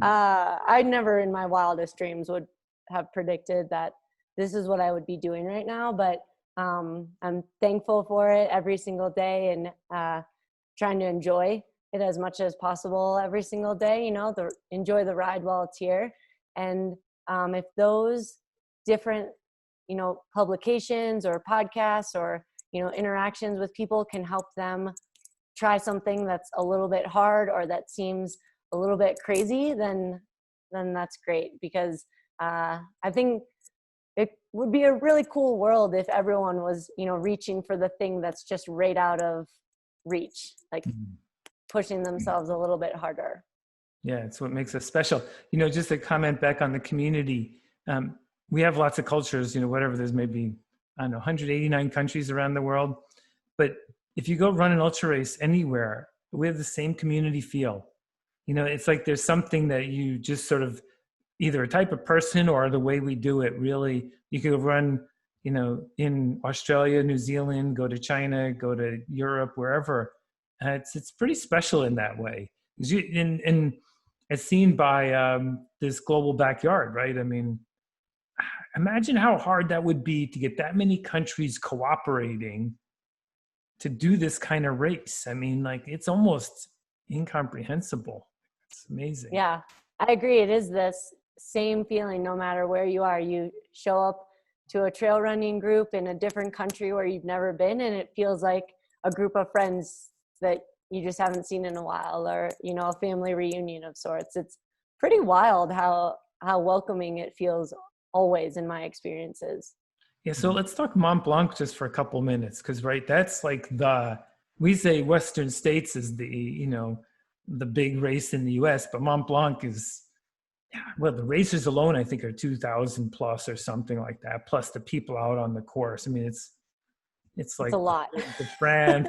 I never in my wildest dreams would have predicted that this is what I would be doing right now, but I'm thankful for it every single day, and trying to enjoy it as much as possible every single day, you know, enjoy the ride while it's here. And if those different, you know, publications or podcasts or, you know, interactions with people can help them try something that's a little bit hard or that seems a little bit crazy, then that's great. Because I think it would be a really cool world if everyone was, reaching for the thing that's just right out of reach, like pushing themselves a little bit harder. Yeah, it's what makes us special. Just to comment back on the community, we have lots of cultures, whatever, there's maybe, I don't know, 189 countries around the world. But if you go run an ultra race anywhere, we have the same community feel. It's like there's something that you just sort of, either a type of person or the way we do it, really. You could run, in Australia, New Zealand, go to China, go to Europe, wherever. It's pretty special in that way. And as seen by this global backyard, right? I mean, imagine how hard that would be to get that many countries cooperating to do this kind of race. I mean, like, it's almost incomprehensible. It's amazing. Yeah, I agree. It is this same feeling no matter where you are. You show up to a trail running group in a different country where you've never been, and it feels like a group of friends that you just haven't seen in a while, or, a family reunion of sorts. It's pretty wild how welcoming it feels always in my experiences. Yeah, so let's talk Mont Blanc just for a couple minutes, because, right, that's like we say Western States is the big race in the US, but Mont Blanc is, well, the racers alone, I think, are 2,000 plus or something like that, plus the people out on the course. I mean, it's like a lot. The France.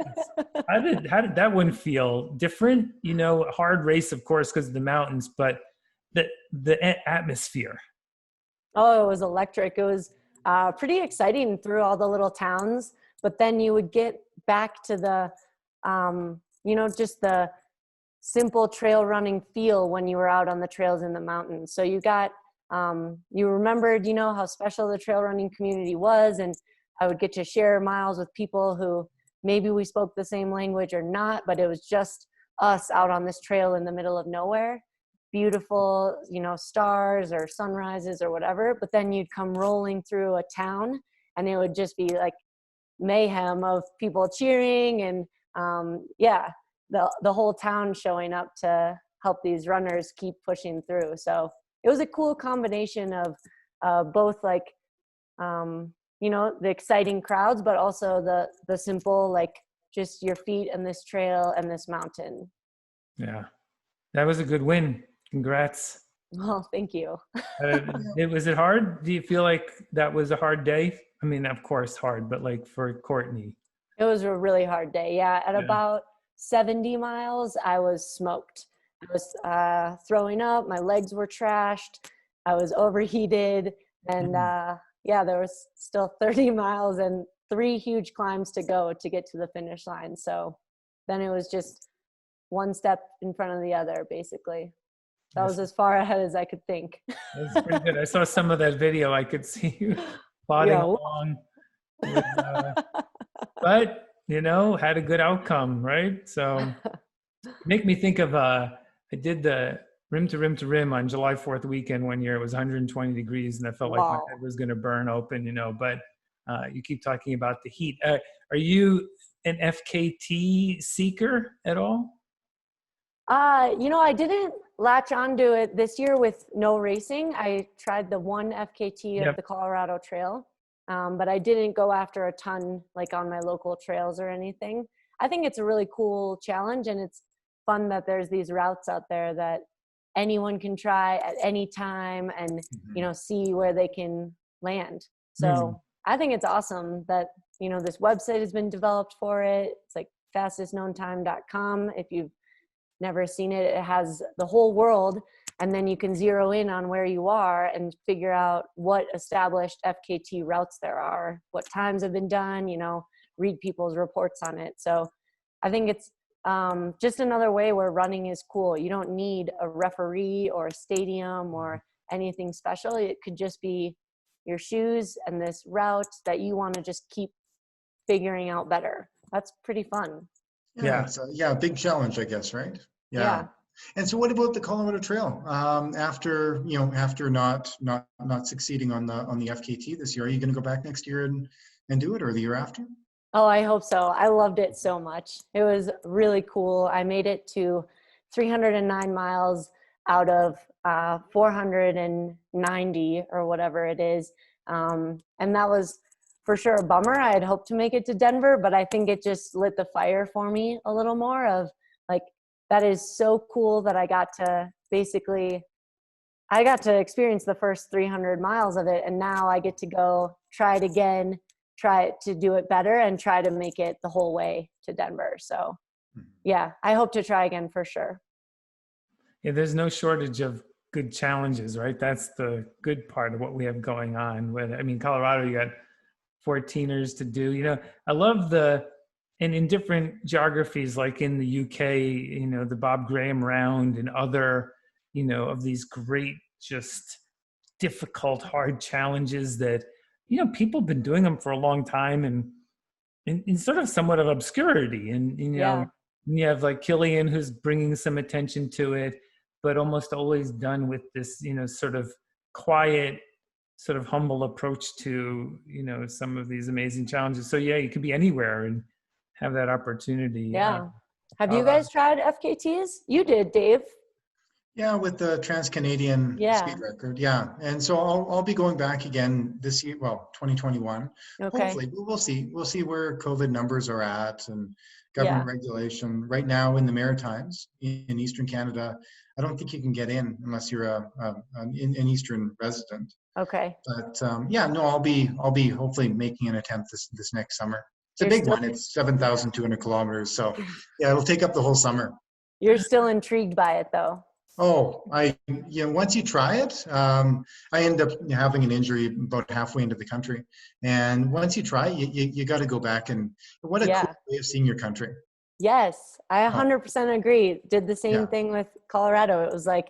How did that one feel? Different, a hard race, of course, because of the mountains, but the atmosphere. Oh, it was electric. It was pretty exciting through all the little towns, but then you would get back to the, just the simple trail running feel when you were out on the trails in the mountains. So you got, you remembered, how special the trail running community was. And I would get to share miles with people who maybe we spoke the same language or not, but it was just us out on this trail in the middle of nowhere. Beautiful, stars or sunrises or whatever. But then you'd come rolling through a town and it would just be like mayhem of people cheering and, the whole town showing up to help these runners keep pushing through. So it was a cool combination of both, like, the exciting crowds, but also the simple, like, just your feet and this trail and this mountain. Yeah, that was a good win. Congrats. Well, thank you. Was it hard? Do you feel like that was a hard day? I mean, of course hard, but like for Courtney. It was a really hard day. Yeah. At about 70 miles, I was smoked. I was throwing up. My legs were trashed. I was overheated. And there was still 30 miles and 3 huge climbs to go to get to the finish line. So then it was just one step in front of the other, basically. That was as far ahead as I could think. That's pretty good. I saw some of that video. I could see you plodding along. But, had a good outcome, right? So make me think of, I did the rim to rim to rim on July 4th weekend one year. It was 120 degrees and I felt like my head was going to burn open, but you keep talking about the heat. Are you an FKT seeker at all? I didn't latch onto it this year with no racing. I tried the one FKT of the Colorado Trail, but I didn't go after a ton, like, on my local trails or anything. I think it's a really cool challenge, and it's fun that there's these routes out there that anyone can try at any time and, see where they can land. So I think it's awesome that, this website has been developed for it. It's like fastestknowntime.com. If you've never seen it, it has the whole world, and then you can zero in on where you are and figure out what established FKT routes there are, what times have been done, read people's reports on it. So I think it's just another way where running is cool. You don't need a referee or a stadium or anything special. It could just be your shoes and this route that you want to just keep figuring out better. That's pretty fun. Yeah. So, big challenge, I guess, right? Yeah. And so, what about the Colorado Trail? After not succeeding on the FKT this year, are you going to go back next year and do it, or the year after? Oh, I hope so. I loved it so much. It was really cool. I made it to 309 miles out of 490 or whatever it is. And that was for sure a bummer. I had hoped to make it to Denver, but I think it just lit the fire for me a little more of like, that is so cool that I got to experience the first 300 miles of it. And now I get to go try it again, try to do it better, and try to make it the whole way to Denver. So yeah, I hope to try again for sure. Yeah, there's no shortage of good challenges, right? That's the good part of what we have going on. Colorado, you got 14ers to do. I love and in different geographies, like in the UK, the Bob Graham round and other, of these great, just difficult, hard challenges that, people have been doing them for a long time and in sort of somewhat of obscurity. And you have like Killian, who's bringing some attention to it, but almost always done with this, sort of quiet, sort of humble approach to, some of these amazing challenges. So yeah, you could be anywhere and have that opportunity. Yeah. Have you guys tried FKTs? You did, Dave. Yeah, with the TransCanadian speed record. Yeah. And so I'll be going back again this year, 2021. Okay. Hopefully. We'll see. We'll see where COVID numbers are at and government regulation. Right now in the Maritimes, in Eastern Canada, I don't think you can get in unless you're an Eastern resident. Okay. But I'll be hopefully making an attempt this next summer. It's a big one. It's 7,200 kilometers. So yeah, it'll take up the whole summer. You're still intrigued by it though. Oh, once you try it, I end up having an injury about halfway into the country. And once you try, you got to go back, and what a cool way of seeing your country. Yes, I 100% agree. Did the same thing with Colorado. It was like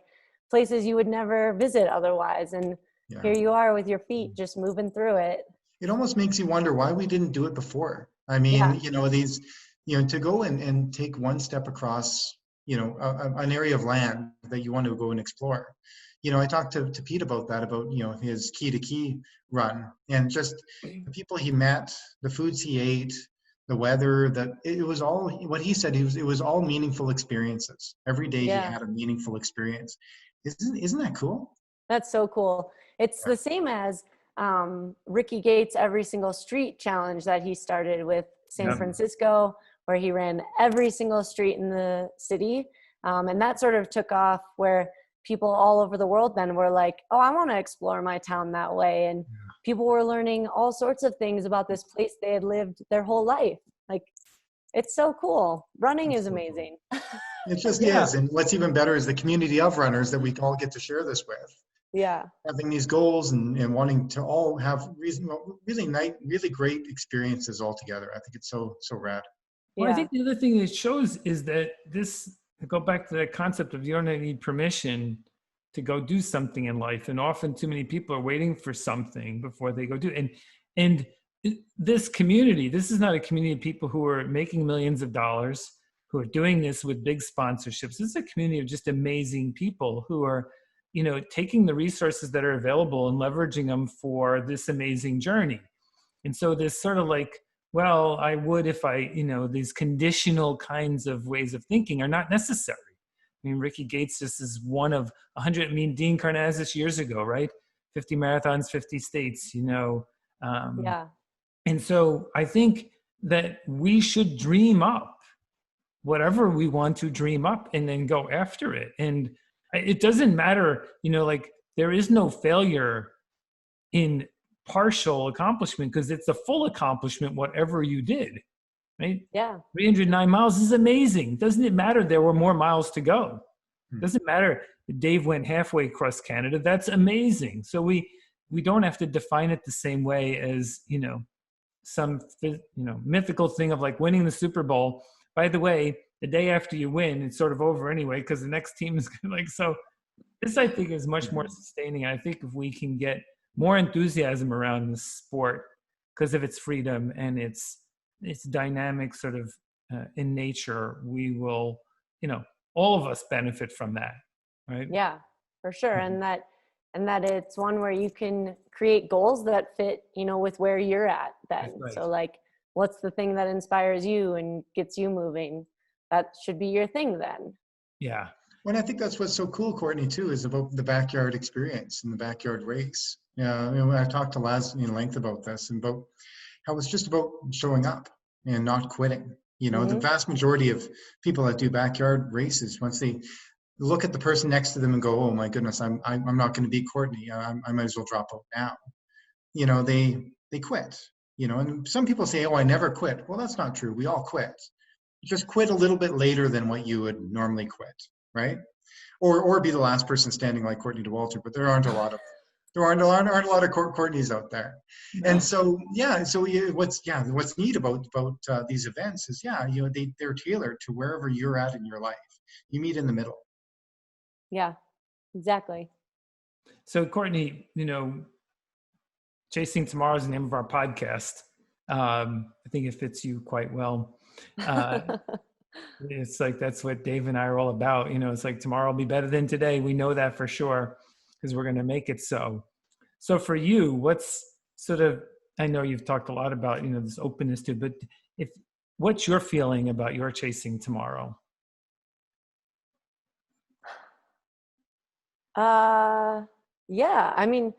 places you would never visit otherwise. And here you are with your feet just moving through it. It almost makes you wonder why we didn't do it before. I mean, to go and take one step across, an area of land that you want to go and explore. I talked to Pete about that, his key to key run, and just the people he met, the foods he ate, the weather, that it was all what he said. It was all meaningful experiences. Every day he had a meaningful experience. Isn't that cool? That's so cool. It's the same as Ricky Gates' Every Single Street challenge that he started with San Francisco, where he ran every single street in the city. And that sort of took off where people all over the world then were like, oh, I want to explore my town that way. And people were learning all sorts of things about this place they had lived their whole life. Like, it's so cool. Running is amazing. It just is. And what's even better is the community of runners that we all get to share this with. Yeah. Having these goals and wanting to all have really great experiences all together. I think it's so rad. Well, I think the other thing it shows is that go back to that concept of you don't need permission to go do something in life. And often too many people are waiting for something before they go do it. And this community, this is not a community of people who are making millions of dollars, who are doing this with big sponsorships. This is a community of just amazing people who are, taking the resources that are available and leveraging them for this amazing journey. And so this sort of like, well, I would if these conditional kinds of ways of thinking are not necessary. I mean, Ricky Gates just is one of 100. I mean, Dean Karnazes years ago, right? 50 marathons, 50 states, And so I think that we should dream up whatever we want to dream up and then go after it. And it doesn't matter, there is no failure in partial accomplishment because it's a full accomplishment, whatever you did, right? Yeah. 309 miles is amazing. Doesn't it matter there were more miles to go? Doesn't matter that Dave went halfway across Canada. That's amazing. So we don't have to define it the same way as, some, mythical thing of like winning the Super Bowl. By the way, the day after you win, it's sort of over anyway, because the next team is so this I think is much more sustaining. I think if we can get more enthusiasm around the sport because of its freedom and its dynamic sort of in nature, we will, all of us benefit from that, right? Yeah, for sure. And that it's one where you can create goals that fit, with where you're at then. Right. So like, what's the thing that inspires you and gets you moving? That should be your thing then. Yeah. Well, I think that's what's so cool, Courtney, too, is about the backyard experience and the backyard race. Yeah, I talked to Laz in length about this and about how it's just about showing up and not quitting. The vast majority of people that do backyard races, once they look at the person next to them and go, "Oh my goodness, I'm not going to be Courtney. I might as well drop out now." They quit. And some people say, "Oh, I never quit." Well, that's not true. We all quit. Just quit a little bit later than what you would normally quit, right? Or be the last person standing like Courtney Dauwalter, but there aren't a lot of Courtneys out there. No. And so what's neat about these events is they're tailored to wherever you're at in your life. You meet in the middle. Yeah, exactly. So Courtney, Chasing Tomorrow is the name of our podcast. I think it fits you quite well. It's like, that's what Dave and I are all about. It's like tomorrow will be better than today. We know that for sure because we're going to make it so. So for you, what's sort of, I know you've talked a lot about, this openness to, but what's your feeling about your Chasing Tomorrow? Yeah, I mean,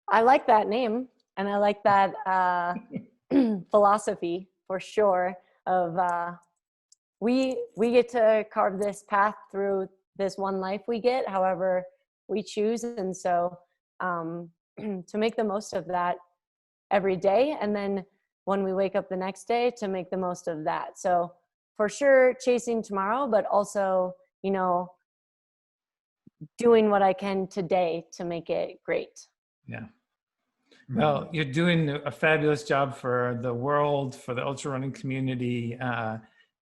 I like that name and I like that philosophy for sure of we get to carve this path through this one life we get, however we choose. And so to make the most of that every day. And then when we wake up the next day, to make the most of that. So for sure, chasing tomorrow, but also, doing what I can today to make it great. Yeah. Well, you're doing a fabulous job for the world, for the ultra running community.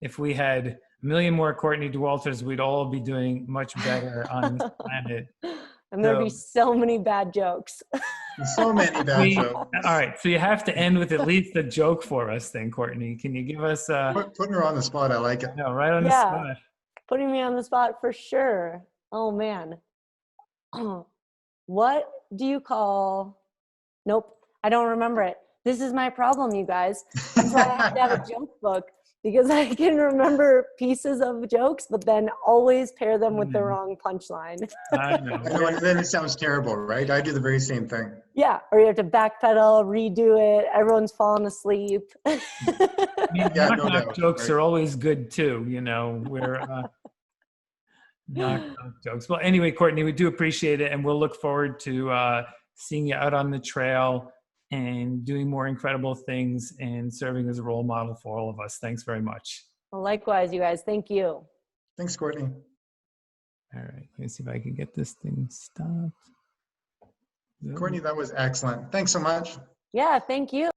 If we had a million more Courtney Dauwalters, we'd all be doing much better on this planet. And there'd be so many bad jokes. So many bad jokes. All right, so you have to end with at least a joke for us then, Courtney. Can you give us Putting her on the spot, I like it. No, right on the spot. Putting me on the spot for sure. Oh man. What do you call... Nope, I don't remember it. This is my problem, you guys. That's why I have to have a joke book, because I can remember pieces of jokes, but then always pair them with the wrong punchline. I know. And then it sounds terrible, right? I do the very same thing. Yeah, or you have to backpedal, redo it. Everyone's falling asleep. Knock jokes are always good too. We're knock jokes. Well, anyway, Courtney, we do appreciate it, and we'll look forward to seeing you out on the trail and doing more incredible things and serving as a role model for all of us. Thanks very much. Well, likewise, you guys. Thank you. Thanks, Courtney. All right. Let me see if I can get this thing stopped. Courtney, that was excellent. Thanks so much. Yeah, thank you.